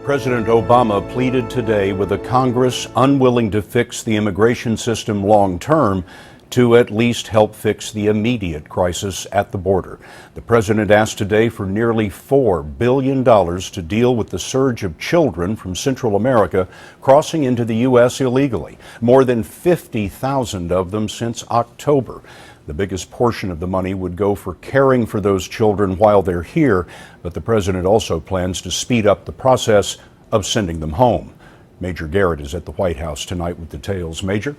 President Obama pleaded today with a Congress unwilling to fix the immigration system long term to at least help fix the immediate crisis at the border. The president asked today for nearly $4 billion to deal with the surge of children from Central America crossing into the U.S. illegally, more than 50,000 of them since October. The biggest portion of the money would go for caring for those children while they're here, but the president also plans to speed up the process of sending them home. Major Garrett is at the White House tonight with details. Major?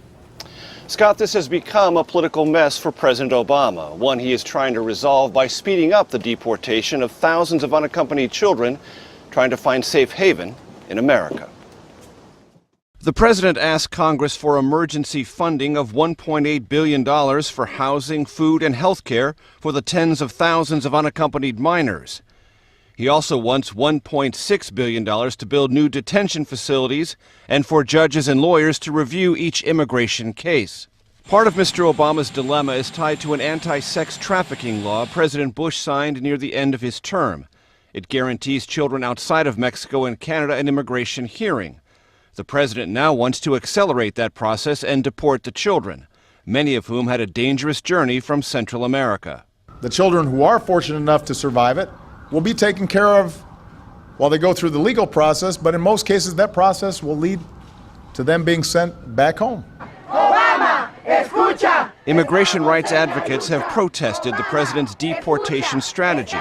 Scott, this has become a political mess for President Obama, one he is trying to resolve by speeding up the deportation of thousands of unaccompanied children trying to find safe haven in America. The president asked Congress for emergency funding of $1.8 billion for housing, food, and health care for the tens of thousands of unaccompanied minors. He also wants $1.6 billion to build new detention facilities and for judges and lawyers to review each immigration case. Part of Mr. Obama's dilemma is tied to an anti-sex trafficking law President Bush signed near the end of his term. It guarantees children outside of Mexico and Canada an immigration hearing. The president now wants to accelerate that process and deport the children, many of whom had a dangerous journey from Central America. The children who are fortunate enough to survive it will be taken care of while they go through the legal process, but in most cases that process will lead to them being sent back home. Obama, escucha! Immigration rights advocates have protested the president's deportation strategy.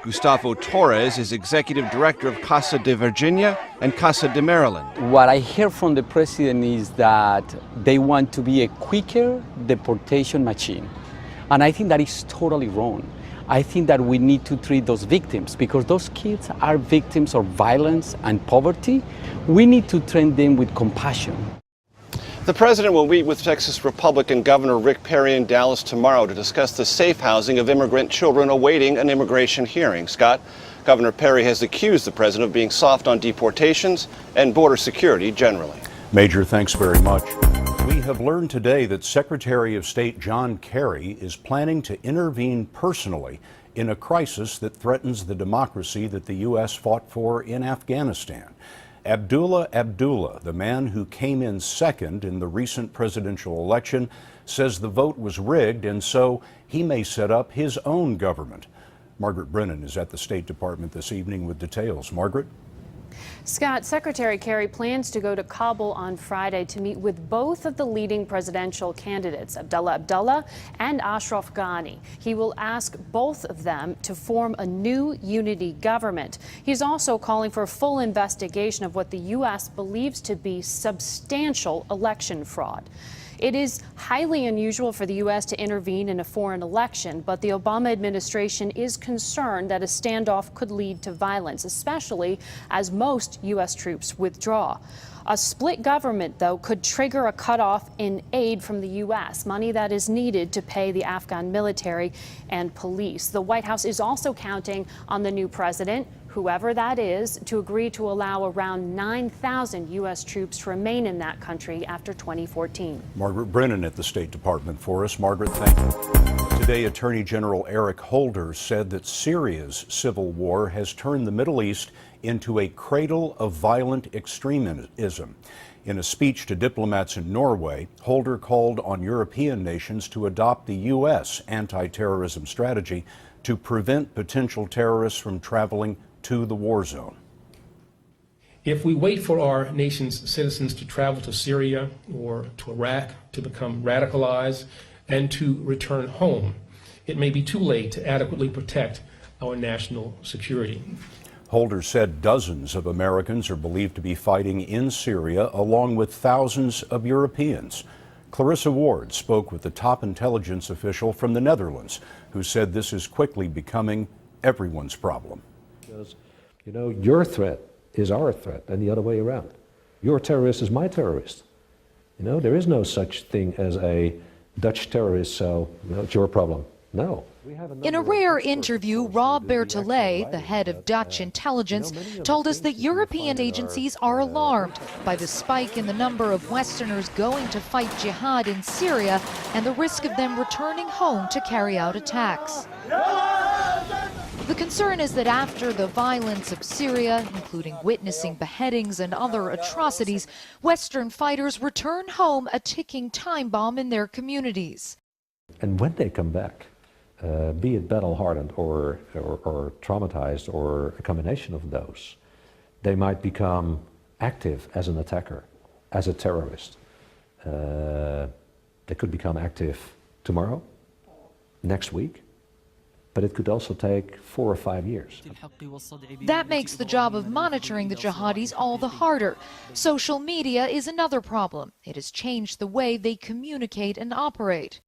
Gustavo Torres is executive director of Casa de Virginia and Casa de Maryland. What I hear from the president is that they want to be a quicker deportation machine. And I think that is totally wrong. I think that we need to treat those victims because those kids are victims of violence and poverty. We need to treat them with compassion. The president will meet with Texas Republican Governor Rick Perry in Dallas tomorrow to discuss the safe housing of immigrant children awaiting an immigration hearing. Scott, Governor Perry has accused the president of being soft on deportations and border security generally. Major, thanks very much. We have learned today that Secretary of State John Kerry is planning to intervene personally in a crisis that threatens the democracy that the U.S. fought for in Afghanistan. Abdullah Abdullah, the man who came in second in the recent presidential election, says the vote was rigged and so he may set up his own government. Margaret Brennan is at the State Department this evening with details. Margaret? Scott, Secretary Kerry plans to go to Kabul on Friday to meet with both of the leading presidential candidates, Abdullah Abdullah and Ashraf Ghani. He will ask both of them to form a new unity government. He's also calling for a full investigation of what the U.S. believes to be substantial election fraud. It is highly unusual for the U.S. to intervene in a foreign election, but the Obama administration is concerned that a standoff could lead to violence, especially as most U.S. troops withdraw. A split government, though, could trigger a cutoff in aid from the U.S., money that is needed to pay the Afghan military and police. The White House is also counting on the new president, whoever that is, to agree to allow around 9,000 U.S. troops to remain in that country after 2014. Margaret Brennan at the State Department for us. Margaret, thank you. Today, Attorney General Eric Holder said that Syria's civil war has turned the Middle East into a cradle of violent extremism. In a speech to diplomats in Norway, Holder called on European nations to adopt the U.S. anti-terrorism strategy to prevent potential terrorists from traveling to the war zone. If we wait for our nation's citizens to travel to Syria or to Iraq to become radicalized and to return home, it may be too late to adequately protect our national security. Holder said dozens of Americans are believed to be fighting in Syria, along with thousands of Europeans. Clarissa Ward spoke with the top intelligence official from the Netherlands, who said this is quickly becoming everyone's problem. Because, you know, your threat is our threat and the other way around. Your terrorist is my terrorist. You know, there is no such thing as a Dutch terrorist, so you know, it's your problem. No. In a rare interview, Rob Bertolet, the head of Dutch intelligence, told us that European agencies are alarmed by the spike in the number of Westerners going to fight jihad in Syria and the risk of them returning home to carry out attacks. The concern is that after the violence of Syria, including witnessing beheadings and other atrocities, Western fighters return home a ticking time bomb in their communities. And when they come back, be it battle-hardened or traumatized or a combination of those, they might become active as an attacker, as a terrorist. They could become active tomorrow, next week, but it could also take 4 or 5 years. That makes the job of monitoring the jihadis all the harder. Social media is another problem. It has changed the way they communicate and operate.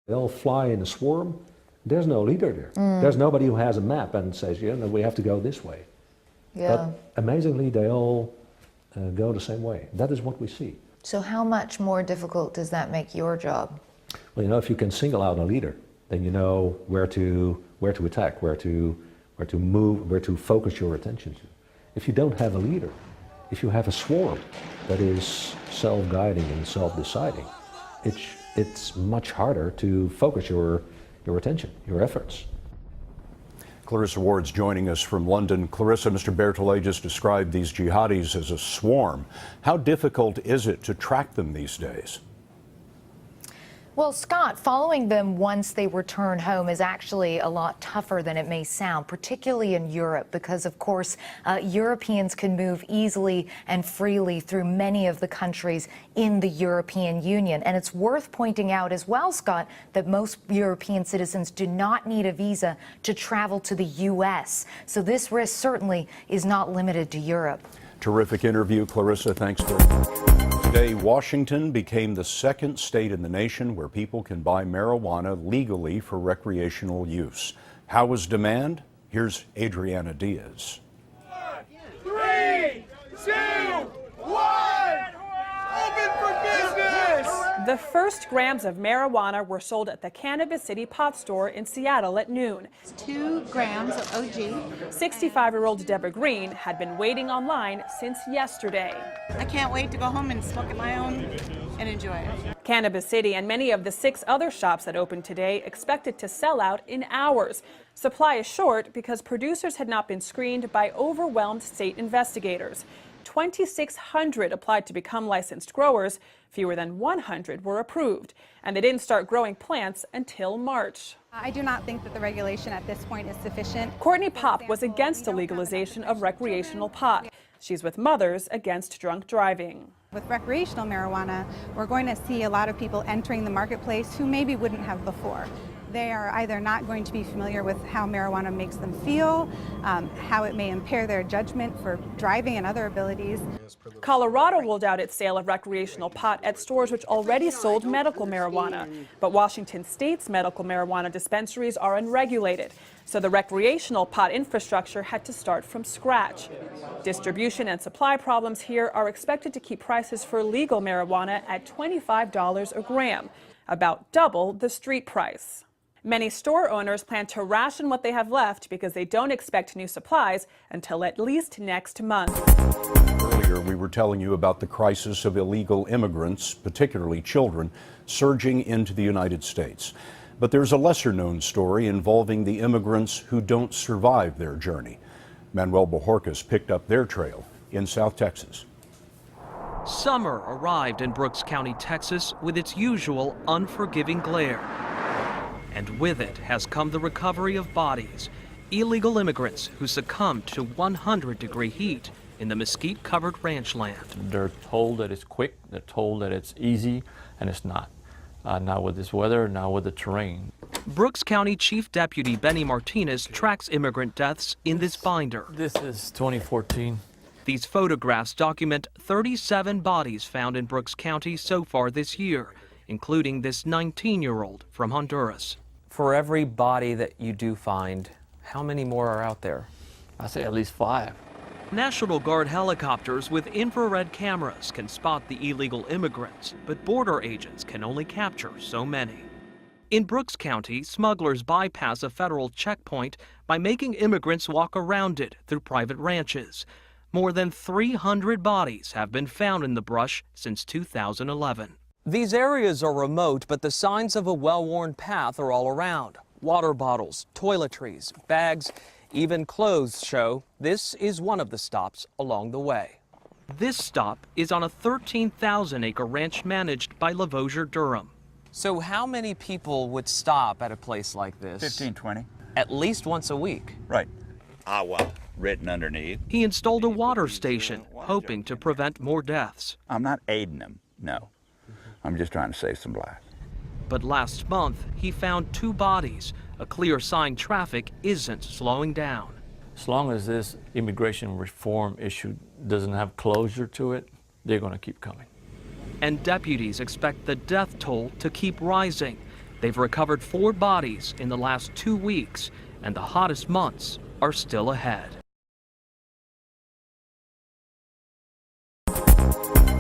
They'll fly in a swarm. There's no leader there. There's nobody who has a map and says, you know, we have to go this way. Yeah. But amazingly, they all go the same way. That is what we see. So how much more difficult does that make your job? Well, you know, if you can single out a leader, then you know where to attack, where to move, where to focus your attention to. If you don't have a leader, if you have a swarm that is self-guiding and self-deciding, it's much harder to focus your attention, your efforts. Clarissa Ward's joining us from London. Clarissa, Mr. Bertolet just described these jihadis as a swarm. How difficult is it to track them these days? Well, Scott, following them once they return home is actually a lot tougher than it may sound, particularly in Europe, because, of course, Europeans can move easily and freely through many of the countries in the European Union. And it's worth pointing out as well, Scott, that most European citizens do not need a visa to travel to the U.S. So this risk certainly is not limited to Europe. Terrific interview, Clarissa. Thanks very much. Today, Washington became the second state in the nation where people can buy marijuana legally for recreational use. How was demand? Here's Adriana Diaz. 3, 2, 1! Open for business! The first grams of marijuana were sold at the Cannabis City pot store in Seattle at noon. 2 grams of OG. 65-year-old Deborah Green had been waiting online since yesterday. I can't wait to go home and smoke at my own and enjoy it. Cannabis City and many of the 6 other shops that opened today expected to sell out in hours. Supply is short because producers had not been screened by overwhelmed state investigators. 2,600 applied to become licensed growers. Fewer than 100 were approved, and they didn't start growing plants until March. I do not think that the regulation at this point is sufficient. Courtney Popp was against the legalization of recreational pot. She's with Mothers Against Drunk Driving. With recreational marijuana, we're going to see a lot of people entering the marketplace who maybe wouldn't have before. They are either not going to be familiar with how marijuana makes them feel, how it may impair their judgment for driving and other abilities. Colorado ruled out its sale of recreational pot at stores which already sold medical marijuana. But Washington State's medical marijuana dispensaries are unregulated, so the recreational pot infrastructure had to start from scratch. Distribution and supply problems here are expected to keep prices for legal marijuana at $25 a gram, about double the street price. Many store owners plan to ration what they have left because they don't expect new supplies until at least next month. Earlier, we were telling you about the crisis of illegal immigrants, particularly children, surging into the United States. But there's a lesser-known story involving the immigrants who don't survive their journey. Manuel Bojorquez picked up their trail in South Texas. Summer arrived in Brooks County, Texas, with its usual unforgiving glare. And with it has come the recovery of bodies, illegal immigrants who succumbed to 100-degree heat in the mesquite-covered ranch land. They're told that it's quick, they're told that it's easy, and it's not. Not with this weather, not with the terrain. Brooks County Chief Deputy Benny Martinez tracks immigrant deaths in this binder. This is 2014. These photographs document 37 bodies found in Brooks County so far this year, including this 19-year-old from Honduras. For every body that you do find, how many more are out there? I say at least 5. National Guard helicopters with infrared cameras can spot the illegal immigrants, but border agents can only capture so many. In Brooks County, smugglers bypass a federal checkpoint by making immigrants walk around it through private ranches. More than 300 bodies have been found in the brush since 2011. These areas are remote, but the signs of a well-worn path are all around. Water bottles, toiletries, bags, Even clothes show this is one of the stops along the way. This stop is on a 13,000-acre ranch managed by Lavoisier Durham. So how many people would stop at a place like this? 15, 20. At least once a week. Right. Well, written underneath. He installed a water station, hoping to prevent more deaths. I'm not aiding them, no. I'm just trying to save some lives. But last month, he found 2 bodies, a clear sign traffic isn't slowing down. As long as this immigration reform issue doesn't have closure to it, they're going to keep coming. And deputies expect the death toll to keep rising. They've recovered 4 bodies in the last 2 weeks, and the hottest months are still ahead.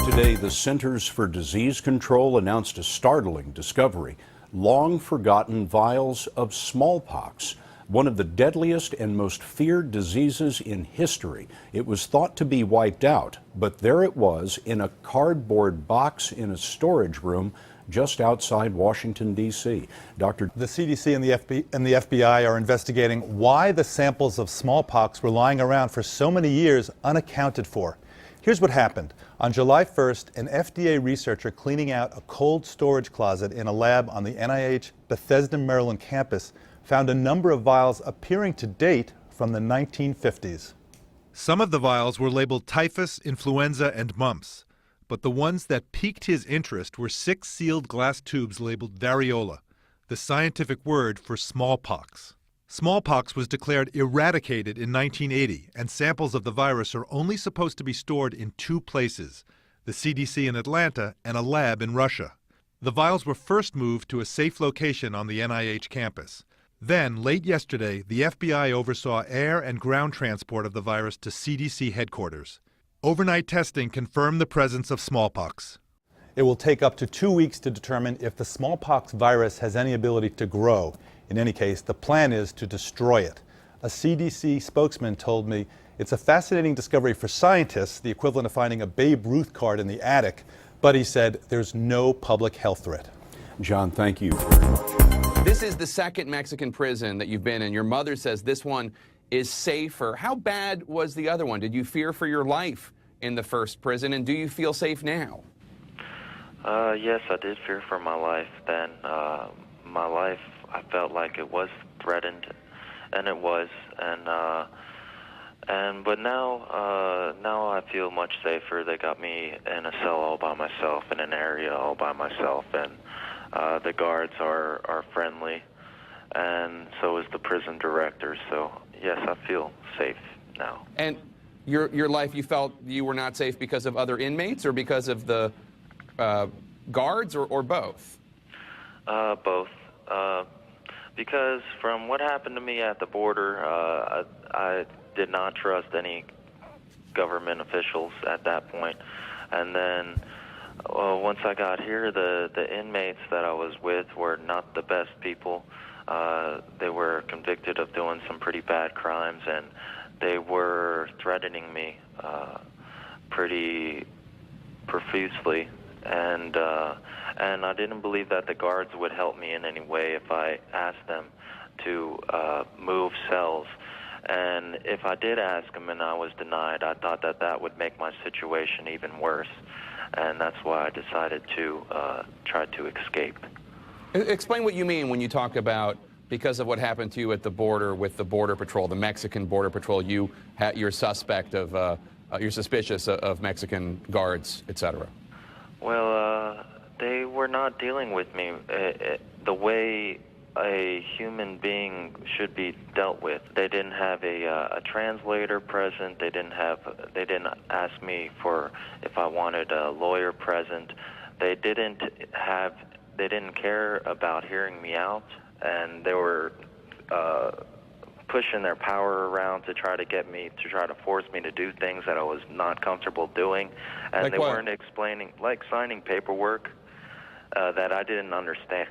Today, the Centers for Disease Control announced a startling discovery: long-forgotten vials of smallpox, one of the deadliest and most feared diseases in history. It was thought to be wiped out, but there it was in a cardboard box in a storage room just outside Washington, D.C. The CDC and the FBI are investigating why the samples of smallpox were lying around for so many years unaccounted for. Here's what happened. On July 1st, an FDA researcher cleaning out a cold storage closet in a lab on the NIH Bethesda, Maryland campus found a number of vials appearing to date from the 1950s. Some of the vials were labeled typhus, influenza, and mumps, but the ones that piqued his interest were 6 sealed glass tubes labeled variola, the scientific word for smallpox. Smallpox was declared eradicated in 1980, and samples of the virus are only supposed to be stored in 2 places, the CDC in Atlanta and a lab in Russia. The vials were first moved to a safe location on the NIH campus. Then, late yesterday, the FBI oversaw air and ground transport of the virus to CDC headquarters. Overnight testing confirmed the presence of smallpox. It will take up to 2 weeks to determine if the smallpox virus has any ability to grow. In any case, the plan is to destroy it. A CDC spokesman told me it's a fascinating discovery for scientists, the equivalent of finding a Babe Ruth card in the attic, but he said there's no public health threat. John, thank you very much. This is the second Mexican prison that you've been in. Your mother says this one is safer. How bad was the other one? Did you fear for your life in the first prison, and do you feel safe now? Yes, I did fear for my life then. My life, I felt like it was threatened, and it was, but now I feel much safer. They got me in a cell all by myself, in an area all by myself, and the guards are friendly, and so is the prison director. So yes, I feel safe now. And your life, you felt you were not safe because of other inmates or because of the guards, or both? Both. Because from what happened to me at the border, I did not trust any government officials at that point. And then once I got here, the inmates that I was with were not the best people. They were convicted of doing some pretty bad crimes, and they were threatening me pretty profusely. And I didn't believe that the guards would help me in any way if I asked them to move cells. And if I did ask them and I was denied, I thought that that would make my situation even worse. And that's why I decided to try to escape. Explain what you mean when you talk about because of what happened to you at the border with the Border Patrol, the Mexican Border Patrol. You're suspect of, you're suspicious of Mexican guards, etc. Well, they were not dealing with me the way a human being should be dealt with. They didn't have a translator present. They didn't ask me for if I wanted a lawyer present. They didn't care about hearing me out, and they were pushing their power around to try to force me to do things that I was not comfortable doing. And like they what? weren't explaining, like signing paperwork that I didn't understand.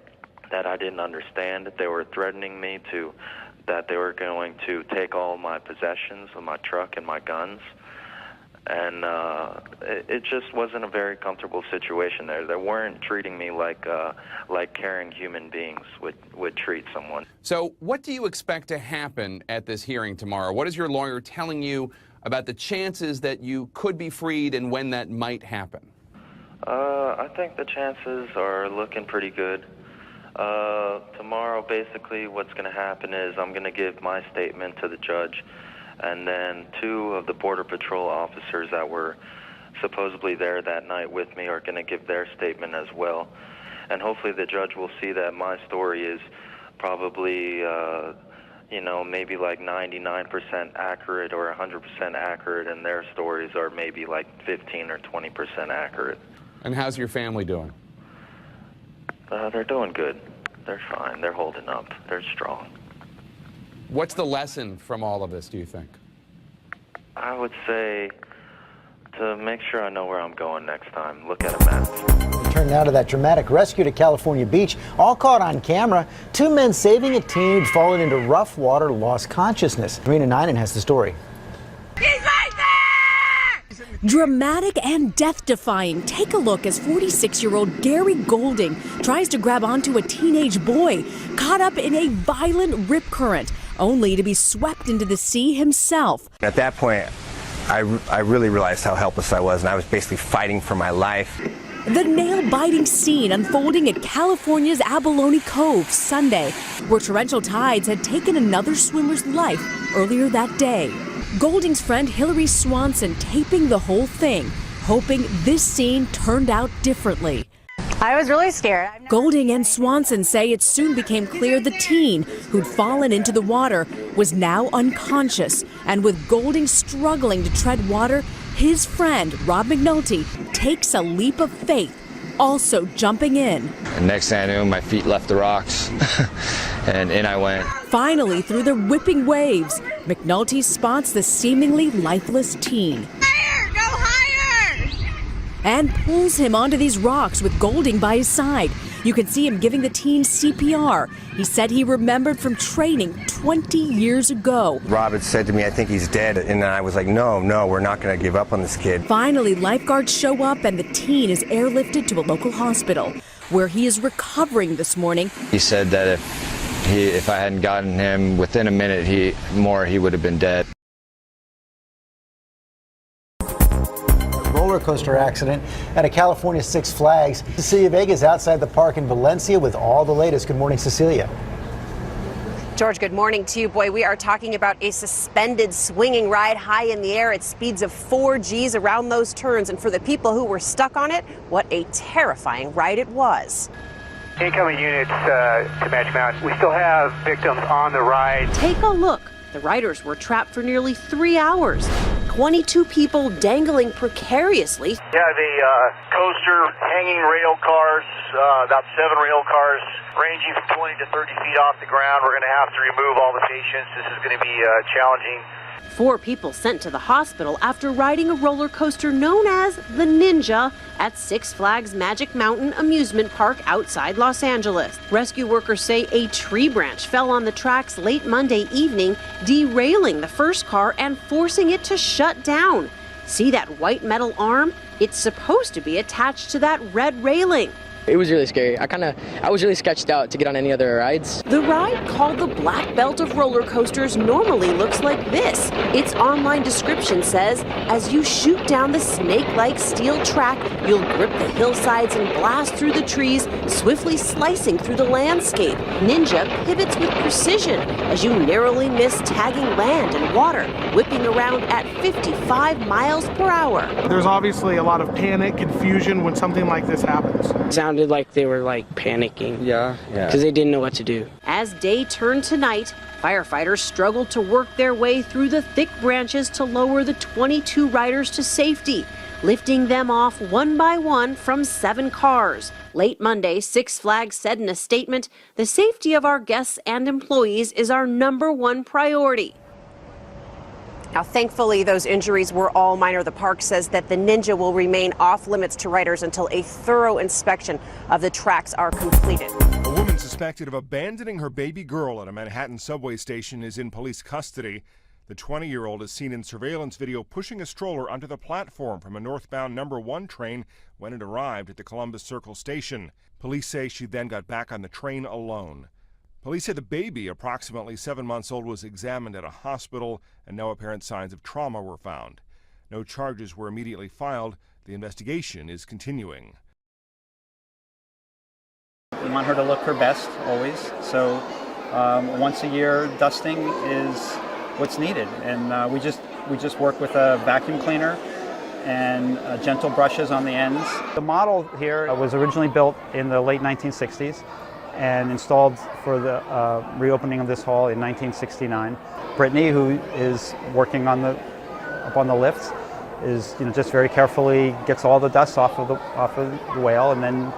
They were threatening me that they were going to take all my possessions, my truck and my guns. And it just wasn't a very comfortable situation there. They weren't treating me like caring human beings would treat someone. So what do you expect to happen at this hearing tomorrow? What is your lawyer telling you about the chances that you could be freed and when that might happen? I think the chances are looking pretty good. Tomorrow, basically, what's going to happen is I'm going to give my statement to the judge, and then 2 of the Border Patrol officers that were supposedly there that night with me are going to give their statement as well. And hopefully the judge will see that my story is probably, maybe like 99% accurate or 100% accurate, and their stories are maybe like 15 or 20% accurate. And how's your family doing? They're doing good. They're fine. They're holding up. They're strong. What's the lesson from all of this, do you think? I would say to make sure I know where I'm going next time, look at a map. We turn now to that dramatic rescue to California Beach, all caught on camera. 2 men saving a teen who'd fallen into rough water, lost consciousness. Marina Ninen has the story. Dramatic and death-defying. Take a look as 46-year-old Gary Golding tries to grab onto a teenage boy caught up in a violent rip current, only to be swept into the sea himself. At that point, I really realized how helpless I was, and I was basically fighting for my life. The nail-biting scene unfolding at California's Abalone Cove Sunday, where torrential tides had taken another swimmer's life earlier that day. Golding's friend Hillary Swanson taping the whole thing, hoping this scene turned out differently. I was really scared. Golding and Swanson say it soon became clear the teen who'd fallen into the water was now unconscious, and with Golding struggling to tread water, his friend Rob McNulty takes a leap of faith, also jumping in. And next thing I knew, my feet left the rocks, and in I went. Finally, through the whipping waves, McNulty spots the seemingly lifeless teen. Higher! Go higher! And pulls him onto these rocks with Golding by his side. You can see him giving the teen CPR. He said he remembered from training 20 years ago. Rob had said to me, I think he's dead. And I was like, no, we're not going to give up on this kid. Finally, lifeguards show up and the teen is airlifted to a local hospital, where he is recovering this morning. He said that if I hadn't gotten him within a minute he would have been dead. Roller coaster accident at a California Six Flags. Cecilia Vega is outside the park in Valencia with all the latest. Good morning, Cecilia. George, good morning to you. Boy, we are talking about a suspended swinging ride high in the air at speeds of 4 Gs around those turns. And for the people who were stuck on it, what a terrifying ride it was. Incoming units to Match Mountain. We still have victims on the ride. Take a look. The riders were trapped for nearly 3 hours. 22 people dangling precariously. Yeah, the coaster, hanging rail cars, about 7 rail cars ranging from 20 to 30 feet off the ground. We're going to have to remove all the patients. This is going to be challenging. 4 people sent to the hospital after riding a roller coaster known as the Ninja at Six Flags Magic Mountain amusement park outside Los Angeles. Rescue workers say a tree branch fell on the tracks late Monday evening, derailing the first car and forcing it to shut down. See that white metal arm? It's supposed to be attached to that red railing. It was really scary. I was really sketched out to get on any other rides. The ride, called the Black Belt of roller coasters, normally looks like this. Its online description says, as you shoot down the snake-like steel track, you'll grip the hillsides and blast through the trees, swiftly slicing through the landscape. Ninja pivots with precision as you narrowly miss tagging land and water, whipping around at 55 miles per hour. There's obviously a lot of panic, confusion when something like this happens. It sounded like they were panicking. Yeah. Because they didn't know what to do. As day turned to night, firefighters struggled to work their way through the thick branches to lower the 22 riders to safety, lifting them off one by one from 7 cars. Late Monday, Six Flags said in a statement, "The safety of our guests and employees is our #1 priority." Now, thankfully, those injuries were all minor. The park says that the Ninja will remain off limits to riders until a thorough inspection of the tracks are completed. A woman suspected of abandoning her baby girl at a Manhattan subway station is in police custody. The 20-year-old is seen in surveillance video pushing a stroller onto the platform from a northbound number 1 train when it arrived at the Columbus Circle station. Police say she then got back on the train alone. Police say the baby, approximately 7 months old, was examined at a hospital and no apparent signs of trauma were found. No charges were immediately filed. The investigation is continuing. We want her to look her best always, so once a year dusting is what's needed, and we just work with a vacuum cleaner and gentle brushes on the ends. The model here was originally built in the late 1960s and installed for the reopening of this hall in 1969. Brittany, who is working up on the lift, is just very carefully gets all the dust off of the whale, and then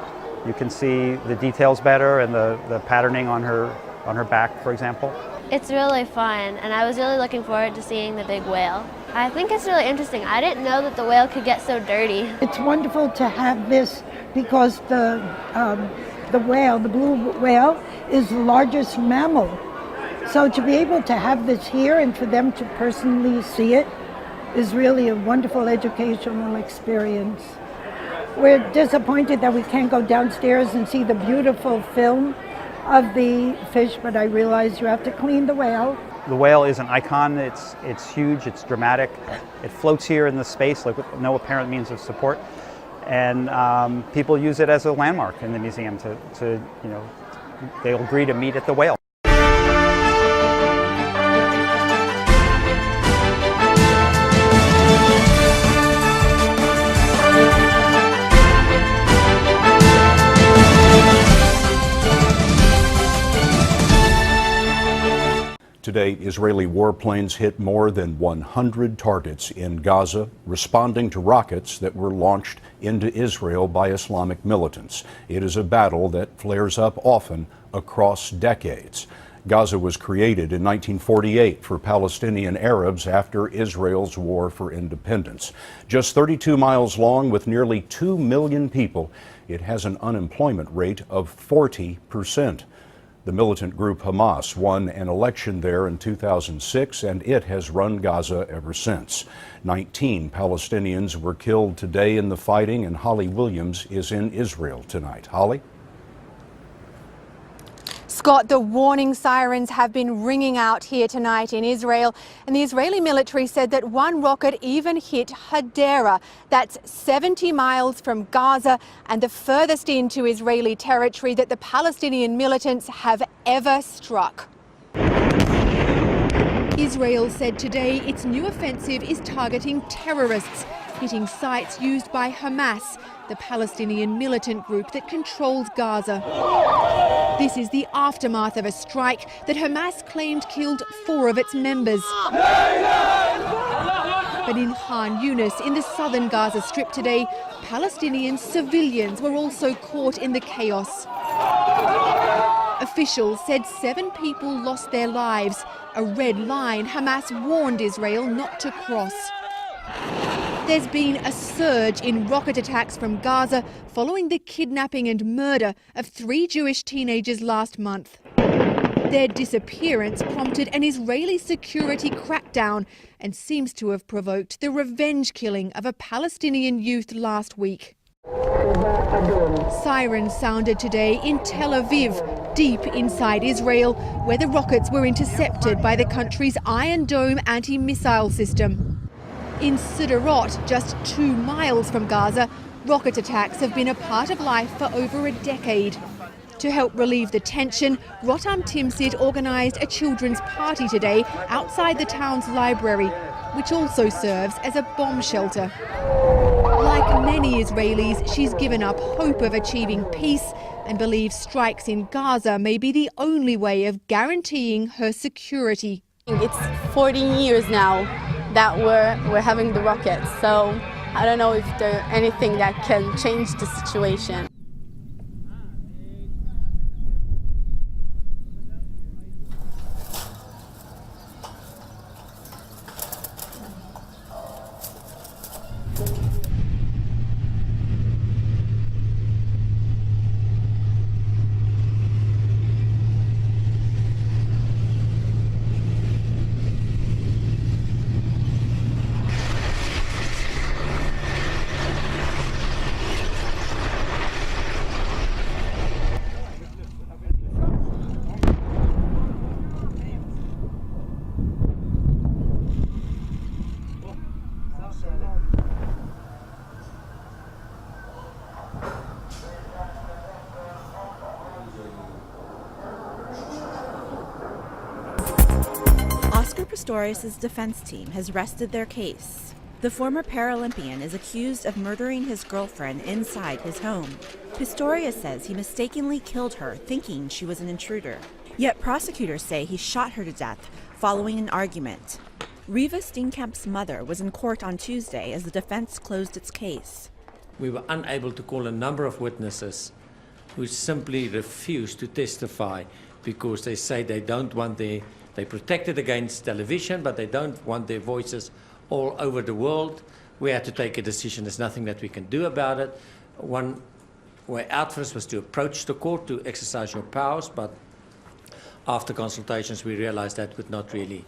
you can see the details better and the patterning on her back, for example. It's really fun, and I was really looking forward to seeing the big whale. I think it's really interesting. I didn't know that the whale could get so dirty. It's wonderful to have this because the whale, the blue whale, is the largest mammal. So to be able to have this here and for them to personally see it is really a wonderful educational experience. We're disappointed that we can't go downstairs and see the beautiful film of the fish, but I realize you have to clean the whale. The whale is an icon. It's huge, it's dramatic. It floats here in the space like with no apparent means of support, and people use it as a landmark in the museum to they'll agree to meet at the whale. Today, Israeli warplanes hit more than 100 targets in Gaza, responding to rockets that were launched into Israel by Islamic militants. It is a battle that flares up often across decades. Gaza was created in 1948 for Palestinian Arabs after Israel's war for independence. Just 32 miles long with nearly 2 million people, it has an unemployment rate of 40%. The militant group Hamas won an election there in 2006, and it has run Gaza ever since. 19 Palestinians were killed today in the fighting, and Holly Williams is in Israel tonight. Holly? Scott, the warning sirens have been ringing out here tonight in Israel, and the Israeli military said that one rocket even hit Hadera. That's 70 miles from Gaza and the furthest into Israeli territory that the Palestinian militants have ever struck. Israel said today its new offensive is targeting terrorists, hitting sites used by Hamas, the Palestinian militant group that controls Gaza. This is the aftermath of a strike that Hamas claimed killed 4 of its members. But in Khan Yunis, in the southern Gaza Strip today, Palestinian civilians were also caught in the chaos. Officials said 7 people lost their lives, a red line Hamas warned Israel not to cross. There's been a surge in rocket attacks from Gaza following the kidnapping and murder of 3 Jewish teenagers last month. Their disappearance prompted an Israeli security crackdown and seems to have provoked the revenge killing of a Palestinian youth last week. Sirens sounded today in Tel Aviv, deep inside Israel, where the rockets were intercepted by the country's Iron Dome anti-missile system. In Sderot, just 2 miles from Gaza, rocket attacks have been a part of life for over a decade. To help relieve the tension, Rotam Timsid organised a children's party today outside the town's library, which also serves as a bomb shelter. Like many Israelis, she's given up hope of achieving peace and believes strikes in Gaza may be the only way of guaranteeing her security. It's 14 years now that we're having the rockets, so I don't know if there's anything that can change the situation. Pistorius' defense team has rested their case. The former Paralympian is accused of murdering his girlfriend inside his home. Pistorius says he mistakenly killed her, thinking she was an intruder. Yet prosecutors say he shot her to death following an argument. Riva Steenkamp's mother was in court on Tuesday as the defense closed its case. We were unable to call a number of witnesses who simply refused to testify because they say they don't want they protected against television, but they don't want their voices all over the world. We had to take a decision. There's nothing that we can do about it. One way out for us was to approach the court to exercise your powers, but after consultations we realized that would not really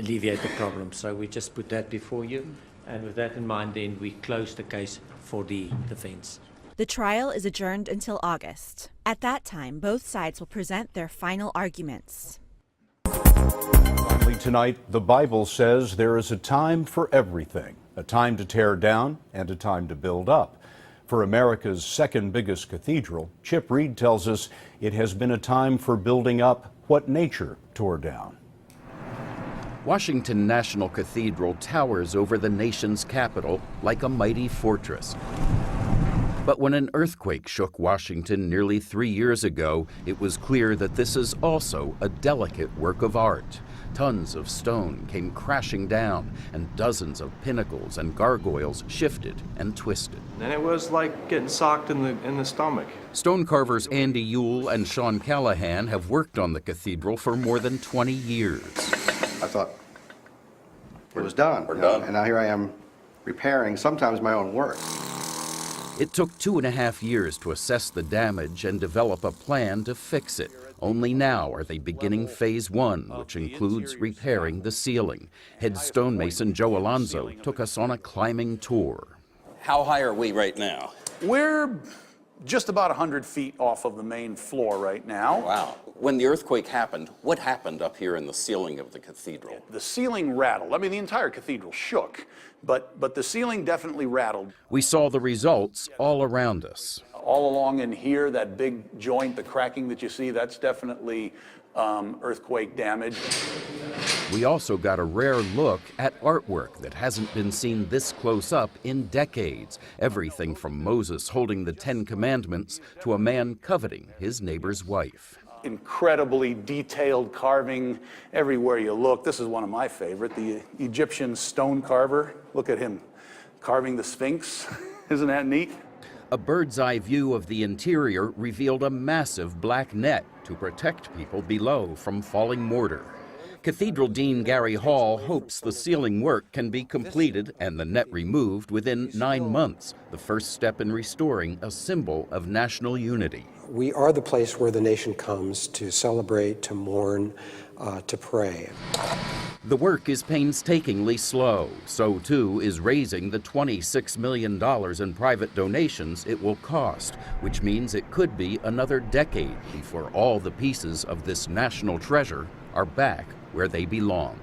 alleviate the problem. So we just put that before you, and with that in mind then we closed the case for the defense. The trial is adjourned until August. At that time, both sides will present their final arguments. Finally tonight, the Bible says there is a time for everything, a time to tear down and a time to build up. For America's second biggest cathedral, Chip Reed tells us it has been a time for building up what nature tore down. Washington National Cathedral towers over the nation's capital like a mighty fortress. But when an earthquake shook Washington nearly 3 years ago, it was clear that this is also a delicate work of art. Tons of stone came crashing down, and dozens of pinnacles and gargoyles shifted and twisted. And it was like getting socked in the stomach. Stone carvers Andy Yule and Sean Callahan have worked on the cathedral for more than 20 years. I thought it was done. We're done. And now here I am repairing sometimes my own work. It took 2.5 years to assess the damage and develop a plan to fix it. Only now are they beginning phase 1, which includes repairing the ceiling. Head stonemason Joe Alonzo took us on a climbing tour. How high are we right now? We're just about 100 feet off of the main floor right now. Wow. When the earthquake happened, what happened up here in the ceiling of the cathedral? The ceiling rattled. I mean, the entire cathedral shook, but the ceiling definitely rattled. We saw the results all around us. All along in here, that big joint, the cracking that you see, that's definitely earthquake damage. We also got a rare look at artwork that hasn't been seen this close up in decades. Everything from Moses holding the 10 Commandments to a man coveting his neighbor's wife. Incredibly detailed carving everywhere you look. This is one of my favorite, the Egyptian stone carver. Look at him carving the Sphinx. Isn't that neat? A bird's eye view of the interior revealed a massive black net to protect people below from falling mortar. Cathedral Dean Gary Hall hopes the ceiling work can be completed and the net removed within 9 months, the first step in restoring a symbol of national unity. We are the place where the nation comes to celebrate, to mourn, to pray. The work is painstakingly slow. So too is raising the $26 million in private donations it will cost, which means it could be another decade before all the pieces of this national treasure are back where they belong.